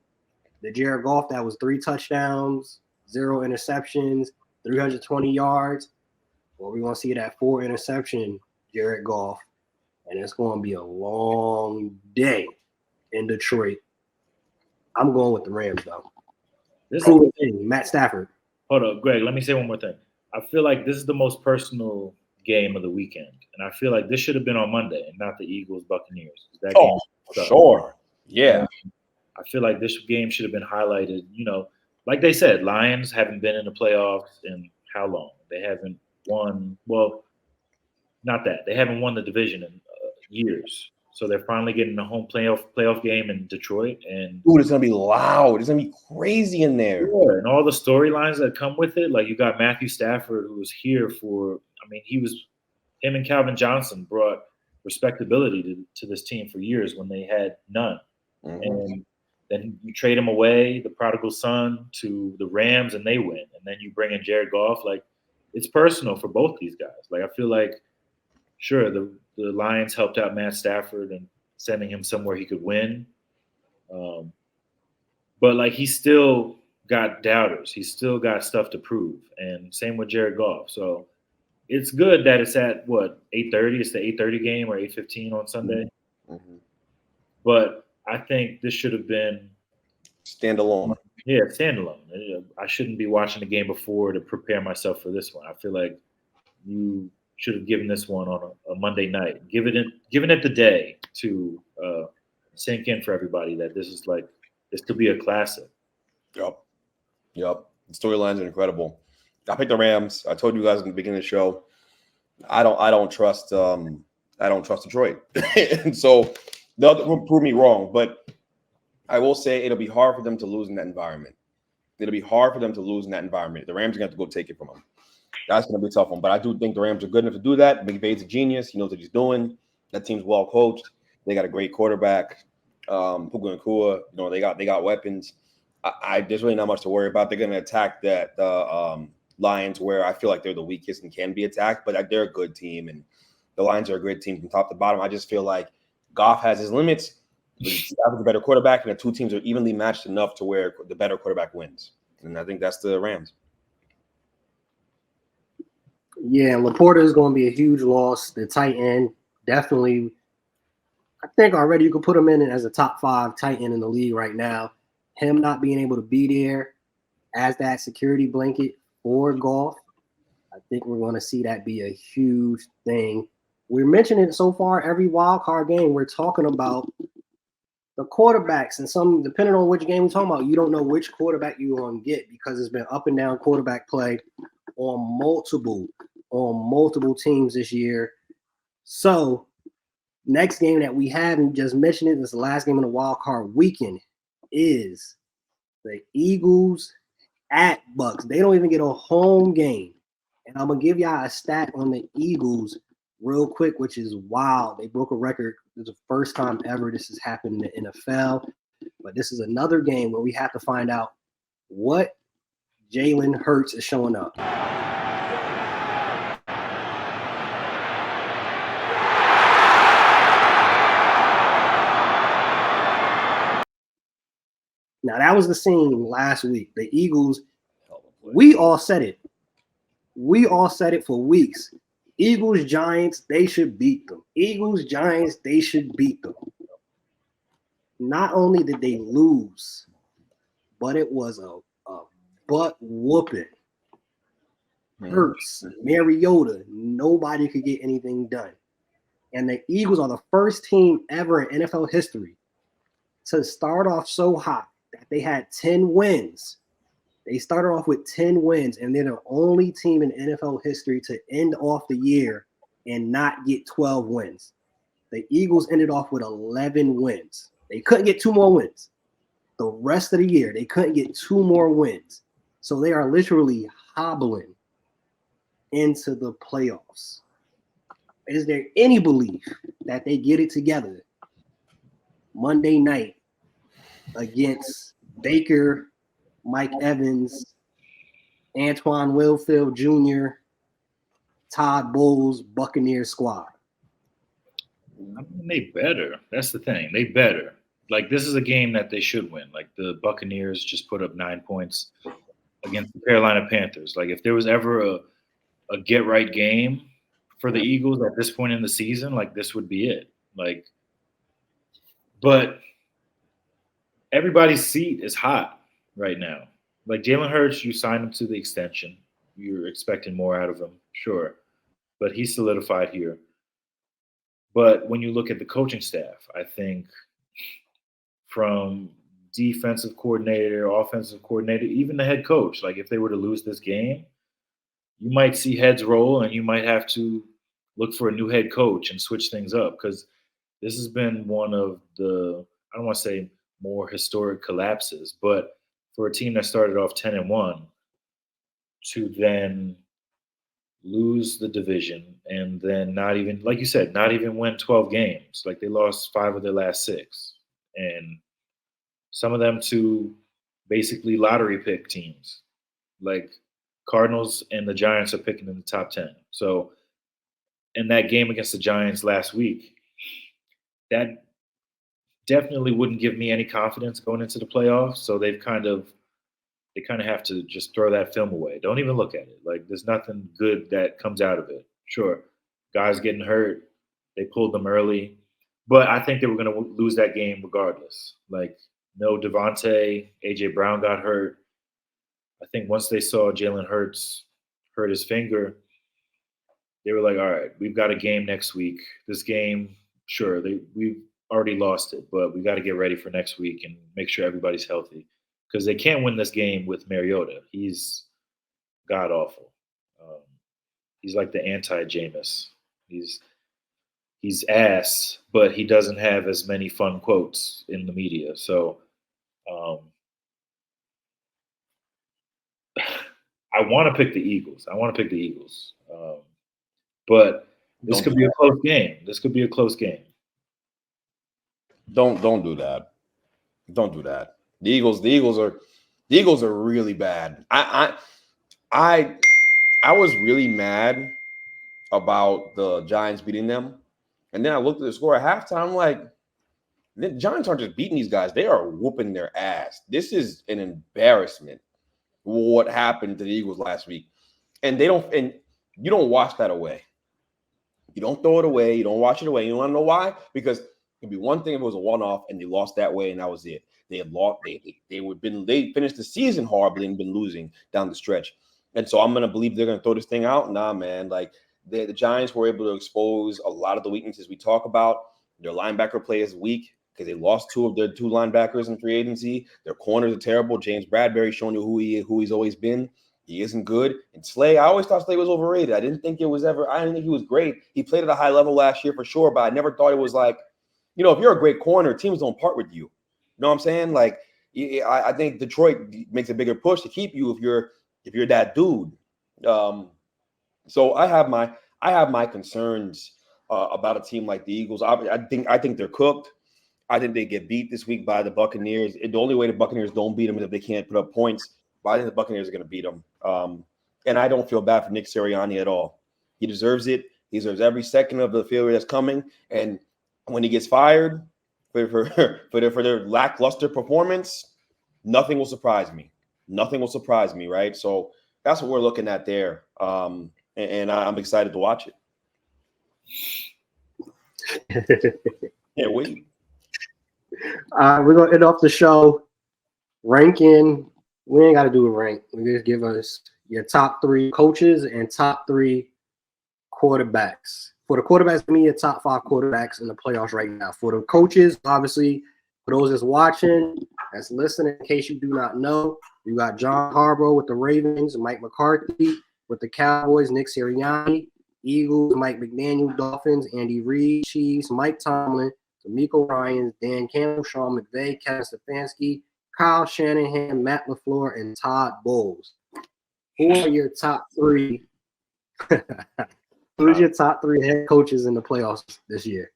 S2: the Jared Goff that was 3 touchdowns, 0 interceptions, 320 yards, or we're going to see that 4 interception Jared Goff, and it's going to be a long day in Detroit. I'm going with the Rams, though. proven thing, Matt Stafford.
S3: Hold up, Greg. Let me say one more thing. I feel like this is the most personal game of the weekend, and I feel like this should have been on Monday and not the Eagles Buccaneers. That game sucked.
S1: Sure. Yeah.
S3: I feel like this game should have been highlighted. Like they said, Lions haven't been in the playoffs in how long? They haven't won. Well, not that they haven't won the division in years. So they're finally getting a home playoff game in Detroit, and
S1: Dude, it's gonna be loud. It's gonna be crazy in there.
S3: yeah, and all the storylines that come with it. Like you got Matthew Stafford, who was here for. I mean, him and Calvin Johnson brought respectability to this team for years when they had none.
S1: Mhm.
S3: And then you trade him away, the prodigal son, to the Rams, and they win. And then you bring in Jared Goff. Like, it's personal for both these guys. Like, I feel like, sure, the Lions helped out Matt Stafford and sending him somewhere he could win. But, like, he still got doubters. He's still got stuff to prove. And same with Jared Goff. So it's good that it's at, 8:30? It's the 8:30 game or 8:15 on Sunday.
S1: Mm-hmm.
S3: But I think this should have been
S1: standalone.
S3: Yeah, standalone. I shouldn't be watching the game before to prepare myself for this one. I feel like you should have given this one on a Monday night. Given it the day to sink in for everybody that this could be a classic.
S1: Yep. The storylines are incredible. I picked the Rams. I told you guys in the beginning of the show. I don't trust Detroit, and so they'll prove me wrong. But I will say it'll be hard for them to lose in that environment. The Rams are going to have to go take it from them. That's going to be a tough one. But I do think the Rams are good enough to do that. McVay's a genius. He knows what he's doing. That team's well coached. They got a great quarterback. Puka and Kua, they got weapons. There's really not much to worry about. They're going to attack the Lions where I feel like they're the weakest and can be attacked, but they're a good team, and the Lions are a great team from top to bottom. I just feel like Goff has his limits. He's a better quarterback, and the two teams are evenly matched enough to where the better quarterback wins. And I think that's the Rams.
S2: Yeah, Laporta is going to be a huge loss. The tight end, definitely. I think already you could put him in as a top 5 tight end in the league right now. Him not being able to be there as that security blanket for Goff, I think we're going to see that be a huge thing. We're mentioning it so far every wild card game. We're talking about the quarterbacks, and some depending on which game we're talking about, you don't know which quarterback you're going to get because it's been up and down quarterback play on multiple teams this year. So next game that we have, and just mentioned it, this is the last game of the wild card weekend, is the Eagles at Bucks. They don't even get a home game. And I'm going to give y'all a stat on the Eagles real quick, which is wild. They broke a record. It's the first time ever this has happened in the NFL. But this is another game where we have to find out what Jalen Hurts is showing up. Now, that was the scene last week. The Eagles, we all said it. We all said it for weeks. Eagles, Giants, they should beat them. Eagles, Giants, they should beat them. Not only did they lose, but it was a butt whooping. Hurts, Mariota, nobody could get anything done. And the Eagles are the first team ever in NFL history to start off so hot that they had 10 wins. They started off with 10 wins, and they're the only team in NFL history to end off the year and not get 12 wins. The Eagles ended off with 11 wins. They couldn't get 2 more wins. The rest of the year, they couldn't get 2 more wins. So they are literally hobbling into the playoffs. Is there any belief that they get it together Monday night against Baker, Mike Evans, Antoine Winfield Jr., Todd Bowles, Buccaneers squad?
S3: I mean, they better. That's the thing. They better. Like, this is a game that they should win. Like, the Buccaneers just put up 9 points against the Carolina Panthers. Like, if there was ever a get-right game for the Eagles at this point in the season, like, this would be it. Like, but everybody's seat is hot right now. like Jalen Hurts, you signed him to the extension. You're expecting more out of him, sure, but he's solidified here. But when you look at the coaching staff, I think from defensive coordinator, offensive coordinator, even the head coach, like if they were to lose this game, you might see heads roll and you might have to look for a new head coach and switch things up because this has been one of the, I don't want to say more historic collapses, but for a team that started off 10-1 to then lose the division and then not even, like you said, not even win 12 games. Like they lost 5 of their last 6. And some of them to basically lottery pick teams. Like Cardinals and the Giants are picking in the top 10. So in that game against the Giants last week, that definitely wouldn't give me any confidence going into the playoffs. So they kind of have to just throw that film away. Don't even look at it. Like there's nothing good that comes out of it. Sure, guys getting hurt, they pulled them early, but I think they were going to lose that game regardless. Like no Devontae, AJ Brown got hurt. I think once they saw Jalen Hurts hurt his finger, they were like, all right, we've got a game next week. This game, sure, we've already lost it, but we got to get ready for next week and make sure everybody's healthy because they can't win this game with Mariota. He's god awful. He's like the anti-Jameis. He's ass, but he doesn't have as many fun quotes in the media. So I want to pick the Eagles. But this could be a close game.
S1: Don't do that. Don't do that. The Eagles are really bad. I was really mad about the Giants beating them. And then I looked at the score at halftime. I'm like, the Giants aren't just beating these guys, they are whooping their ass. This is an embarrassment. What happened to the Eagles last week. And you don't wash that away. You don't throw it away. You don't wash it away. You want to know why? Because it'd be one thing if it was a one-off and they lost that way and that was it. They had lost. They finished the season horribly and been losing down the stretch. And so I'm gonna believe they're gonna throw this thing out. Nah, man. Like the Giants were able to expose a lot of the weaknesses we talk about. Their linebacker play is weak because they lost 2 of their 2 linebackers in free agency. Their corners are terrible. James Bradbury showing you who he's always been. He isn't good. And Slay, I always thought Slay was overrated. I didn't think he was great. He played at a high level last year for sure, but I never thought it was like, if you're a great corner, teams don't part with you. You know what I'm saying? Like, I think Detroit makes a bigger push to keep you if you're that dude. So I have my concerns about a team like the Eagles. I think they're cooked. I think they get beat this week by the Buccaneers. The only way the Buccaneers don't beat them is if they can't put up points. But I think the Buccaneers are going to beat them. And I don't feel bad for Nick Sirianni at all. He deserves it. He deserves every second of the failure that's coming. And when he gets fired for their lackluster performance, nothing will surprise me. Nothing will surprise me, right? So that's what we're looking at there. And I'm excited to watch it. Can't wait.
S2: We're going to end off the show ranking. We ain't got to do a rank. We just give us your top 3 coaches and top 3 quarterbacks. For the quarterbacks, give me your top 5 quarterbacks in the playoffs right now. For the coaches, obviously, for those that's watching, that's listening, in case you do not know, you got John Harbaugh with the Ravens, Mike McCarthy with the Cowboys, Nick Sirianni, Eagles, Mike McDaniel, Dolphins, Andy Reid, Chiefs, Mike Tomlin, D'Amico Ryans, Dan Campbell, Sean McVay, Kevin Stefanski, Kyle Shanahan, Matt LaFleur, and Todd Bowles. Who are your top 3? Who's your top 3 head coaches in the playoffs this year?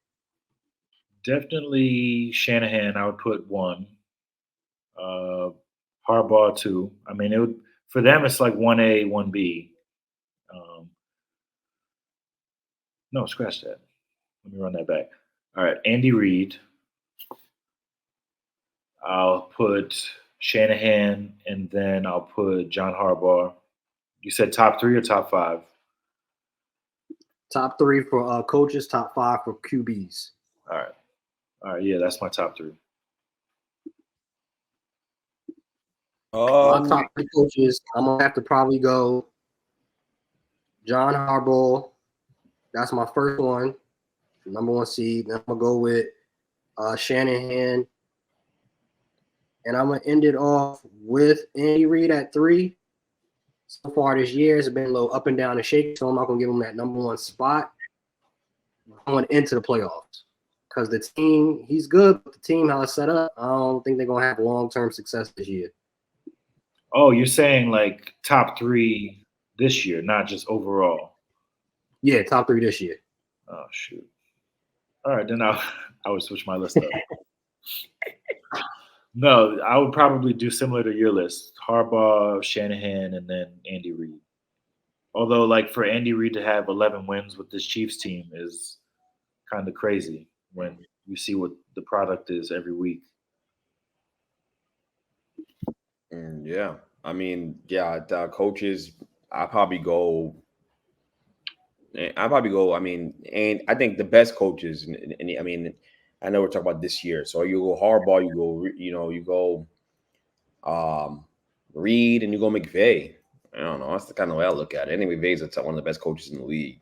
S3: Definitely Shanahan. I would put 1. Harbaugh 2. I mean, for them it's like 1A, 1B. No, scratch that. Let me run that back. All right, Andy Reid. I'll put Shanahan, and then I'll put John Harbaugh. You said top 3 or top 5?
S2: Top 3 for coaches, top 5 for QBs.
S3: All right. Yeah, that's my top 3.
S2: My top 3 coaches, I'm gonna have to probably go John Harbaugh. That's my first one, number 1 seed. Then I'm gonna go with Shanahan, and I'm gonna end it off with Andy Reid at 3. So far this year, it's been a little up and down and shaky, so I'm not gonna give him that number 1 spot. Going into the playoffs, because the team, he's good, but the team how it's set up, I don't think they're gonna have long-term success this year.
S3: Oh, you're saying like top 3 this year, not just overall.
S2: Yeah, top 3 this year.
S3: Oh shoot. All right, then I would switch my list up. No, I would probably do similar to your list: Harbaugh, Shanahan, and then Andy Reid. Although, like for Andy Reid to have 11 wins with this Chiefs team is kind of crazy when you see what the product is every week.
S1: Yeah, I mean, coaches. I probably go. I mean, and I think the best coaches. And I mean, I know we're talking about this year, so you go Harbaugh, you go Reed, and you go McVay. I don't know. That's the kind of way I look at it. I think McVay's one of the best coaches in the league.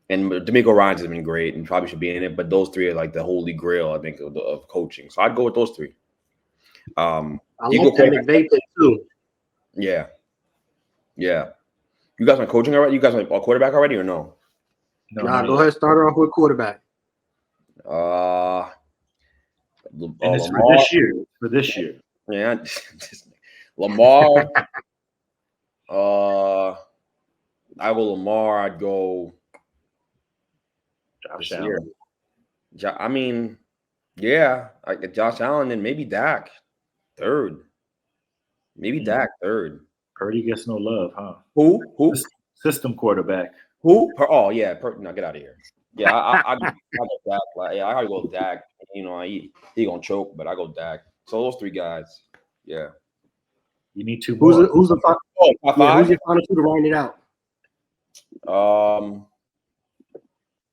S1: And D'Amico Ryans has been great and probably should be in it, but those 3 are like the holy grail, I think, of coaching. So I'd go with those 3.
S2: I like that McVay pick too.
S1: Yeah. You guys my coaching already? You guys my quarterback already or no?
S2: No, go ahead. Start off with quarterback.
S3: And it's for this year. For this year.
S1: Yeah. Lamar. I will Lamar. I'd go
S3: Josh Allen.
S1: I mean, yeah, like Josh Allen and maybe Dak 3rd. Maybe Dak 3rd.
S3: Purdy gets no love, huh?
S1: Who?
S3: System quarterback.
S1: Who? Oh yeah, no, get out of here. Yeah, I go Dak. I gotta go with Dak. You know, he gonna choke, but I go Dak. So those 3 guys. Yeah.
S3: You need 2 more.
S2: Who's your final 2 to round it out?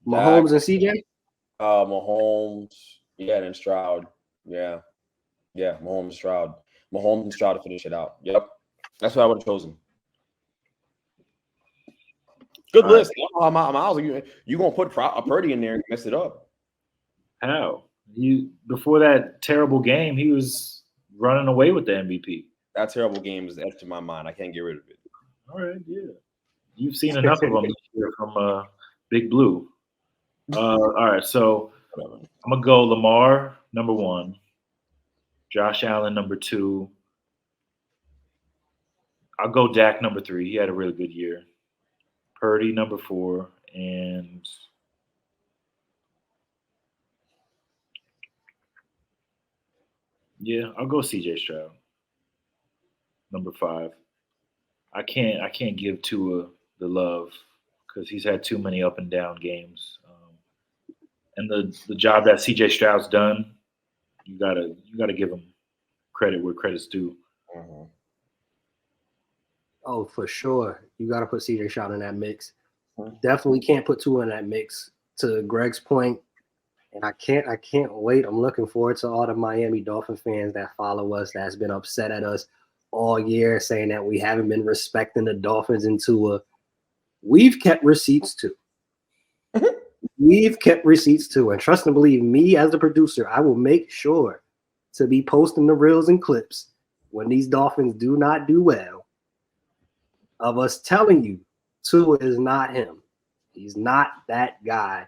S2: Mahomes and CJ?
S1: Mahomes. Yeah, and then Stroud. Yeah. Mahomes and Stroud. Mahomes and Stroud to finish it out. Yep. That's what I would have chosen. Good list. Miles, you gonna put a Purdy in there and mess it up?
S3: How? Before that terrible game, he was running away with the MVP.
S1: That terrible game is etched in my mind. I can't get rid of it.
S3: All right, yeah. You've seen enough of them this year from Big Blue. All right, so I'm gonna go Lamar number 1, Josh Allen number 2. I'll go Dak number 3. He had a really good year. Purdy number 4, and yeah, I'll go CJ Stroud number 5. I can't give Tua the love because he's had too many up and down games. And the job that CJ Stroud's done, you gotta give him credit where credit's due.
S1: Mm-hmm.
S2: Oh, for sure. You got to put CJ Stroud in that mix. Definitely can't put Tua in that mix. To Greg's point, and I can't wait. I'm looking forward to all the Miami Dolphin fans that follow us that's been upset at us all year, saying that we haven't been respecting the Dolphins and Tua. We've kept receipts too. We've kept receipts too. And trust and believe me as the producer, I will make sure to be posting the reels and clips when these Dolphins do not do well of us telling you Tua is not him. He's not that guy.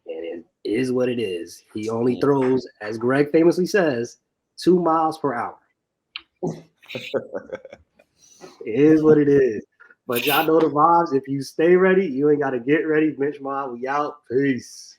S2: And it is what it is. He only throws, as Greg famously says, 2 miles per hour. It is what it is. But y'all know the vibes. If you stay ready, you ain't got to get ready. Bench Mob, we out. Peace.